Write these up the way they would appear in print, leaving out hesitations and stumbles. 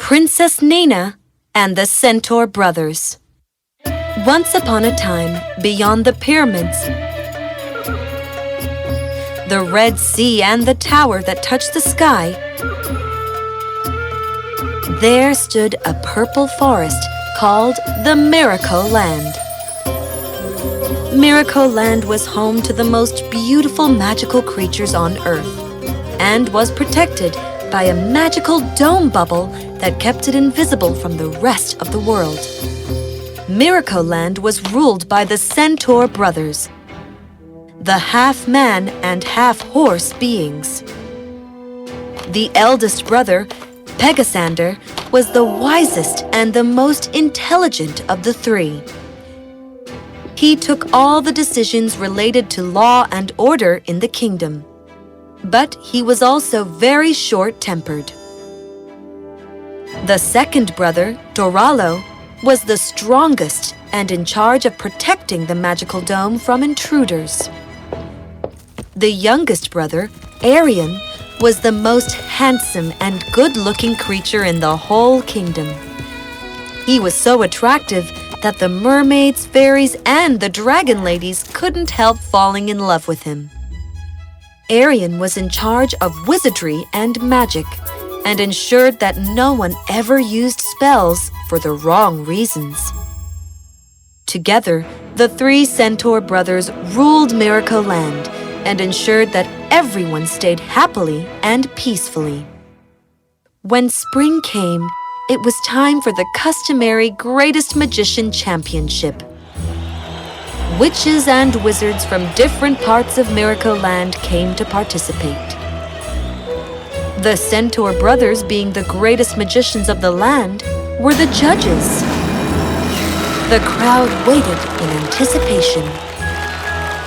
Princess Naeena and the Centaur Brothers. Once upon a time, beyond the pyramids, the Red Sea and the tower that touched the sky, there stood a purple forest called the Miracle Land. Miracle Land was home to the most beautiful magical creatures on Earth and was protected by a magical dome bubble that kept it invisible from the rest of the world. Miracle Land was ruled by the Centaur brothers, the half-man and half-horse beings. The eldest brother, Pegasander, was the wisest and the most intelligent of the three. He took all the decisions related to law and order in the kingdom. But he was also very short-tempered. The second brother, Doralo, was the strongest and in charge of protecting the magical dome from intruders. The youngest brother, Aryan, was the most handsome and good-looking creature in the whole kingdom. He was so attractive that the mermaids, fairies, and the dragon ladies couldn't help falling in love with him. Aryan was in charge of wizardry and magic and ensured that no one ever used spells for the wrong reasons. Together, the three Centaur brothers ruled Miracle Land and ensured that everyone stayed happily and peacefully. When spring came, it was time for the customary Greatest Magician Championship. Witches and wizards from different parts of Miracle Land came to participate. The Centaur brothers, being the greatest magicians of the land, were the judges. The crowd waited in anticipation.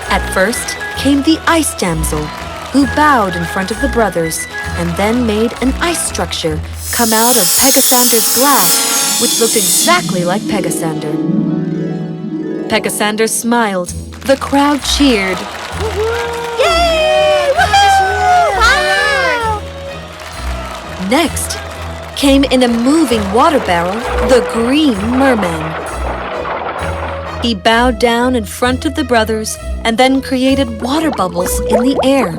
At first came the Ice Damsel, who bowed in front of the brothers and then made an ice structure come out of Pegasander's glass, which looked exactly like Pegasander. Pegasander smiled. The crowd cheered. Yay! Woohoo! Wow! Next came in a moving water barrel the Green Merman. He bowed down in front of the brothers and then created water bubbles in the air.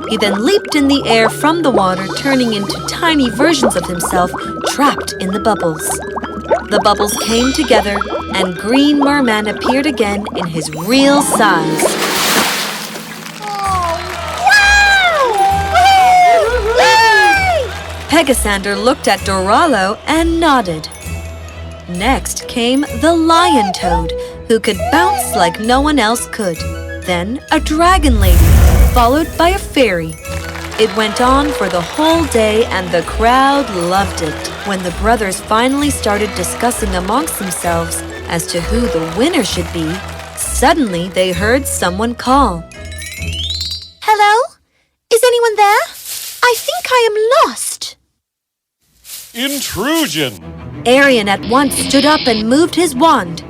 He then leaped in the air from the water, turning into tiny versions of himself trapped in the bubbles. The bubbles came together and Green Merman appeared again in his real size. Oh, wow! Yay! Pegasander looked at Doralo and nodded. Next came the Lion Toad, who could bounce like no one else could. Then a dragon lady, followed by a fairy. It went on for the whole day and the crowd loved it. When the brothers finally started discussing amongst themselves as to who the winner should be, suddenly they heard someone call. Hello? Is anyone there? I think I am lost. Intrusion! Aryan at once stood up and moved his wand.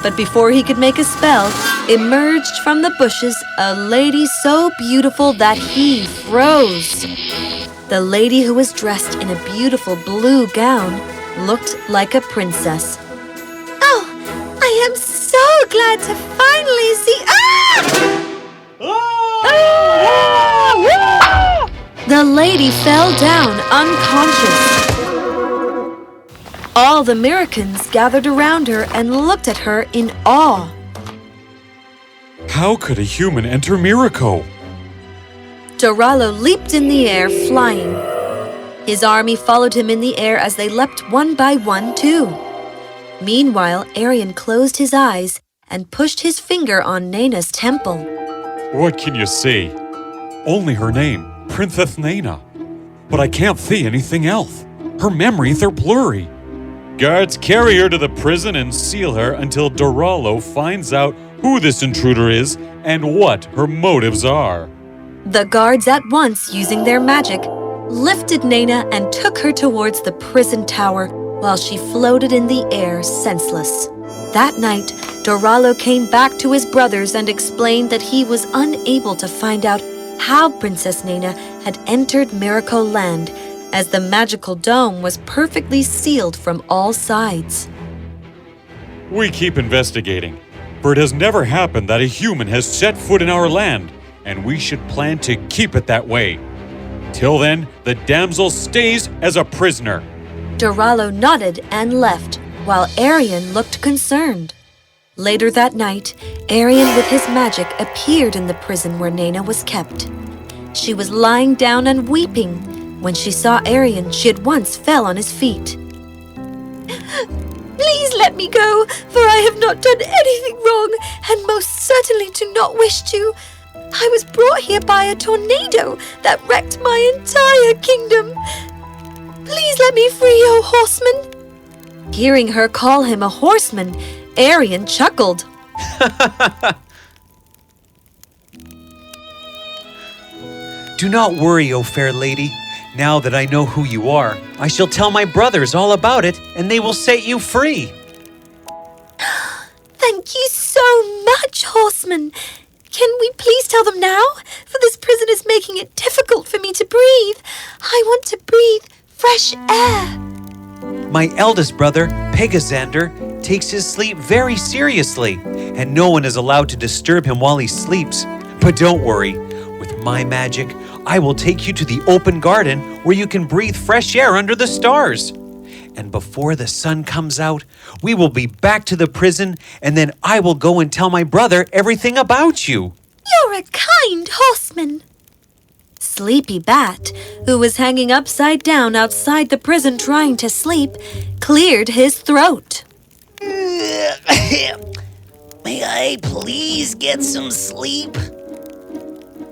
But before he could make a spell, emerged from the bushes a lady so beautiful that he froze. The lady, who was dressed in a beautiful blue gown, looked like a princess. Oh, I am so glad to finally see... Ah! The lady fell down unconscious. All the Miracans gathered around her and looked at her in awe. How could a human enter Miracle? Doralo leaped in the air, flying. His army followed him in the air as they leapt one by one, too. Meanwhile, Aryan closed his eyes and pushed his finger on Naina's temple. What can you see? Only her name, Princess Naina. But I can't see anything else. Her memories are blurry. Guards, carry her to the prison and seal her until Doralo finds out who this intruder is and what her motives are. The guards at once, using their magic, lifted Naina and took her towards the prison tower while she floated in the air senseless. That night, Doralo came back to his brothers and explained that he was unable to find out how Princess Naina had entered Miracle Land, as the magical dome was perfectly sealed from all sides. We keep investigating, for it has never happened that a human has set foot in our land, and we should plan to keep it that way. Till then, the damsel stays as a prisoner. Doralo nodded and left, while Aryan looked concerned. Later that night, Aryan with his magic appeared in the prison where Naina was kept. She was lying down and weeping. When she saw Aryan, she at once fell on his feet. Please let me go, for I have not done anything wrong, and most certainly do not wish to. I was brought here by a tornado that wrecked my entire kingdom. Please let me free, O Horseman. Hearing her call him a horseman, Aryan chuckled. Do not worry, O fair lady. Now that I know who you are, I shall tell my brothers all about it, and they will set you free. Thank you so much, Horseman. Can we please tell them now? For this prison is making it difficult for me to breathe. I want to breathe fresh air. My eldest brother, Pegasander, takes his sleep very seriously, and no one is allowed to disturb him while he sleeps. But don't worry, with my magic, I will take you to the open garden where you can breathe fresh air under the stars. And before the sun comes out, we will be back to the prison, and then I will go and tell my brother everything about you. You're a kind horseman. Sleepy Bat, who was hanging upside down outside the prison trying to sleep, cleared his throat. May I please get some sleep?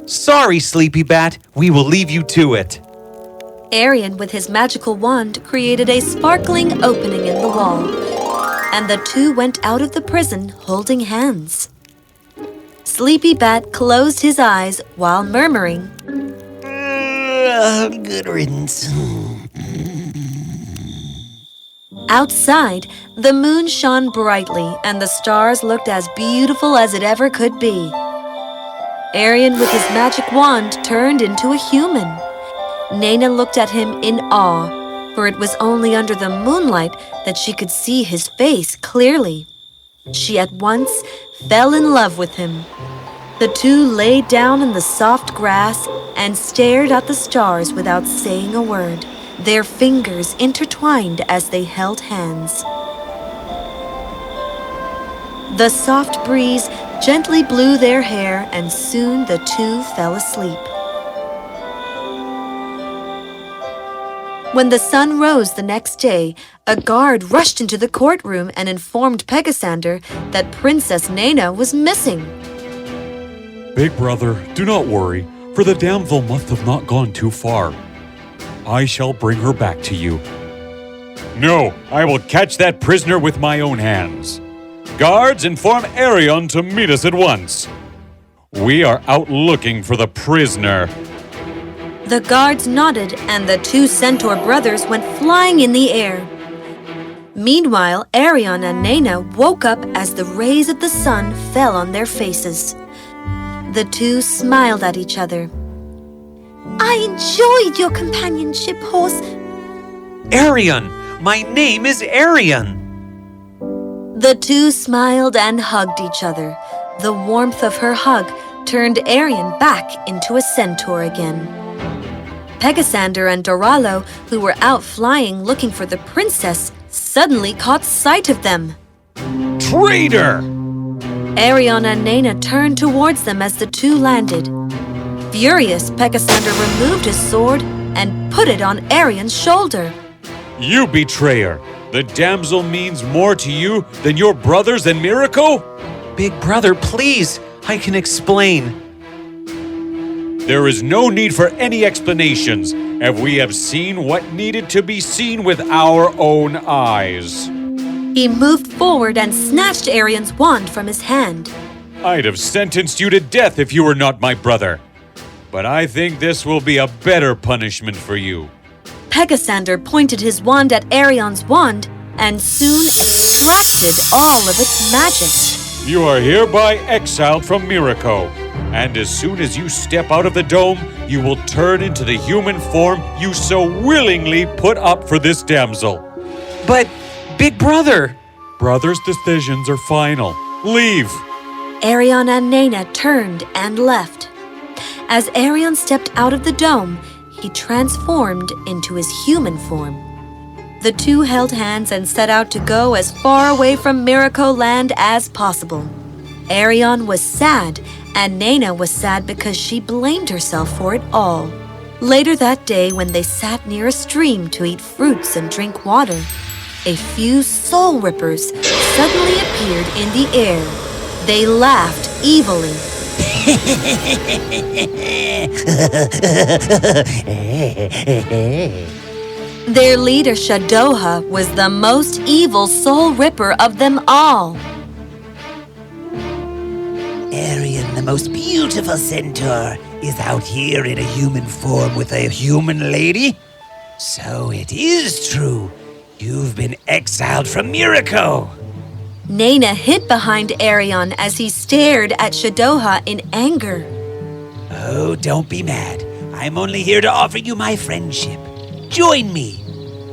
Sorry, Sleepy Bat, we will leave you to it. Aryan, with his magical wand, created a sparkling opening in the wall, and the two went out of the prison holding hands. Sleepy Bat closed his eyes while murmuring, Good riddance. Outside, the moon shone brightly and the stars looked as beautiful as it ever could be. Aryan, with his magic wand, turned into a human. Naina looked at him in awe, for it was only under the moonlight that she could see his face clearly. She at once fell in love with him. The two lay down in the soft grass and stared at the stars without saying a word, their fingers intertwined as they held hands. The soft breeze gently blew their hair, and soon the two fell asleep. When the sun rose the next day, a guard rushed into the courtroom and informed Pegasander that Princess Naina was missing. Big brother, do not worry, for the damsel must have not gone too far. I shall bring her back to you. No, I will catch that prisoner with my own hands. Guards, inform Aryan to meet us at once. We are out looking for the prisoner. The guards nodded, and the two Centaur brothers went flying in the air. Meanwhile, Aryan and Naina woke up as the rays of the sun fell on their faces. The two smiled at each other. I enjoyed your companionship, Horse. Aryan! My name is Aryan! The two smiled and hugged each other. The warmth of her hug turned Aryan back into a centaur again. Pegasander and Doralo, who were out flying looking for the princess, suddenly caught sight of them. Traitor! Aryan and Naina turned towards them as the two landed. Furious, Pegasander removed his sword and put it on Aryan's shoulder. You betrayer! The damsel means more to you than your brothers and Miracle? Big brother, please, I can explain. There is no need for any explanations, as we have seen what needed to be seen with our own eyes. He moved forward and snatched Aryan's wand from his hand. I'd have sentenced you to death if you were not my brother. But I think this will be a better punishment for you. Pegasander pointed his wand at Aryan's wand and soon extracted all of its magic. You are hereby exiled from Miracle, And as soon as you step out of the dome, you will turn into the human form you so willingly put up for this damsel. But, big brother! Brothers' decisions are final. Leave! Aryan and Naina turned and left. As Aryan stepped out of the dome, he transformed into his human form. The two held hands and set out to go as far away from Miracle Land as possible. Aryan was sad, and Naina was sad because she blamed herself for it all. Later that day, when they sat near a stream to eat fruits and drink water, a few soul rippers suddenly appeared in the air. They laughed evilly. Their leader, Shadoha, was the most evil soul ripper of them all. Aryan, the most beautiful centaur, is out here in a human form with a human lady? So it is true. You've been exiled from Miracle. Naina hid behind Aryan as he stared at Shadoha in anger. Oh, don't be mad. I'm only here to offer you my friendship. Join me.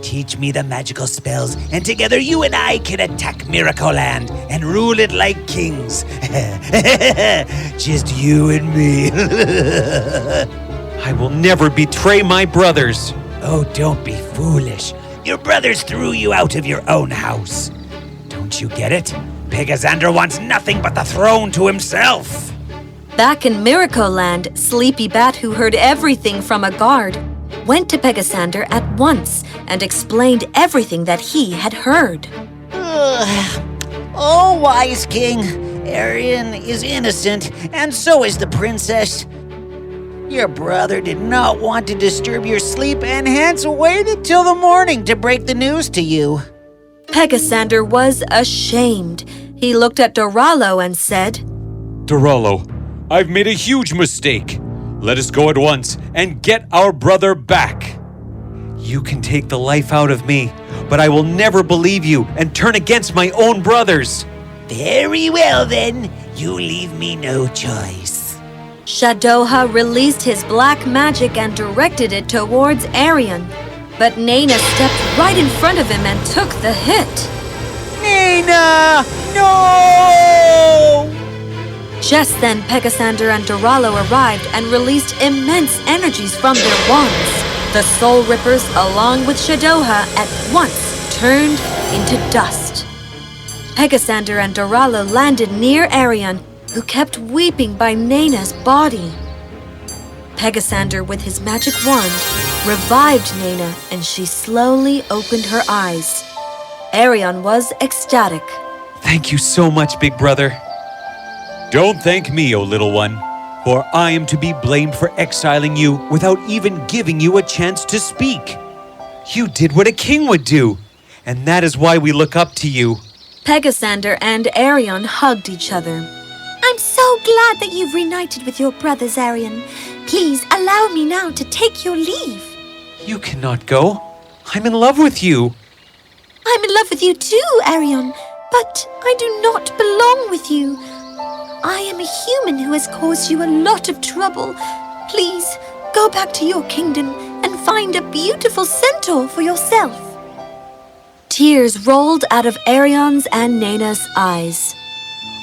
Teach me the magical spells, and together you and I can attack Miracle Land and rule it like kings. Just you and me. I will never betray my brothers. Oh, don't be foolish. Your brothers threw you out of your own house. Don't you get it? Pegasander wants nothing but the throne to himself. Back in Miracle Land, Sleepy Bat, who heard everything from a guard, went to Pegasander at once and explained everything that he had heard. Oh, wise king, Aryan is innocent, and so is the princess. Your brother did not want to disturb your sleep and hence waited till the morning to break the news to you. Pegasander was ashamed. He looked at Doralo and said, Doralo, I've made a huge mistake. Let us go at once and get our brother back. You can take the life out of me, but I will never believe you and turn against my own brothers. Very well then, you leave me no choice. Shadoha released his black magic and directed it towards Aryan. But Naina stepped right in front of him and took the hit. Naina! No! Just then, Pegasander and Doralo arrived and released immense energies from their wands. The Soul Rippers, along with Shadoha, at once turned into dust. Pegasander and Doralo landed near Aryan, who kept weeping by Naina's body. Pegasander, with his magic wand, revived Naina, and she slowly opened her eyes. Aryan was ecstatic. Thank you so much, big brother. Don't thank me, O little one, for I am to be blamed for exiling you without even giving you a chance to speak. You did what a king would do, and that is why we look up to you. Pegasander and Aryan hugged each other. I'm so glad that you've reunited with your brothers, Aryan. Please allow me now to take your leave. You cannot go. I'm in love with you. I'm in love with you too, Aryan, but I do not belong with you. I am a human who has caused you a lot of trouble. Please, go back to your kingdom and find a beautiful centaur for yourself. Tears rolled out of Aryan's and Naina's eyes.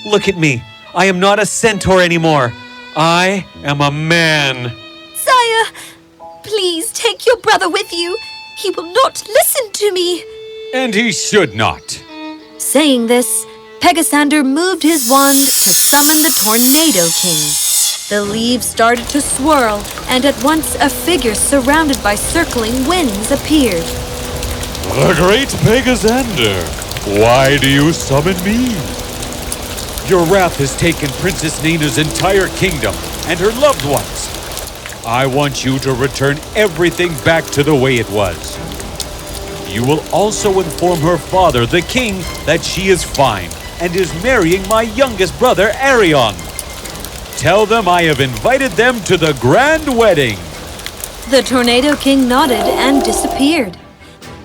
Look at me. I am not a centaur anymore. I am a man. Sire, please take your brother with you. He will not listen to me. And he should not. Saying this, Pegasander moved his wand to summon the Tornado King. The leaves started to swirl, and at once a figure surrounded by circling winds appeared. The great Pegasander, why do you summon me? Your wrath has taken Princess Naina's entire kingdom and her loved ones. I want you to return everything back to the way it was. You will also inform her father, the king, that she is fine and is marrying my youngest brother, Aryan. Tell them I have invited them to the grand wedding. The Tornado King nodded and disappeared.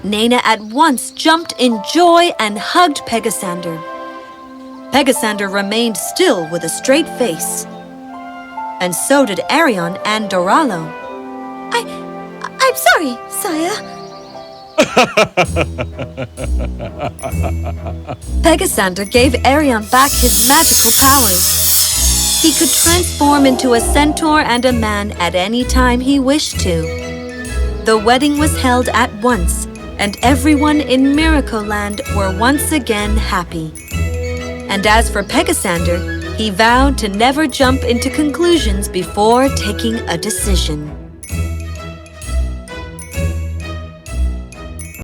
Naina at once jumped in joy and hugged Pegasander. Pegasander remained still with a straight face. and so did Aryan and Doralo. I'm sorry, sire. Pegasander gave Aryan back his magical powers. He could transform into a centaur and a man at any time he wished to. The wedding was held at once, and everyone in Miracle Land were once again happy. And as for Pegasander, he vowed to never jump into conclusions before taking a decision.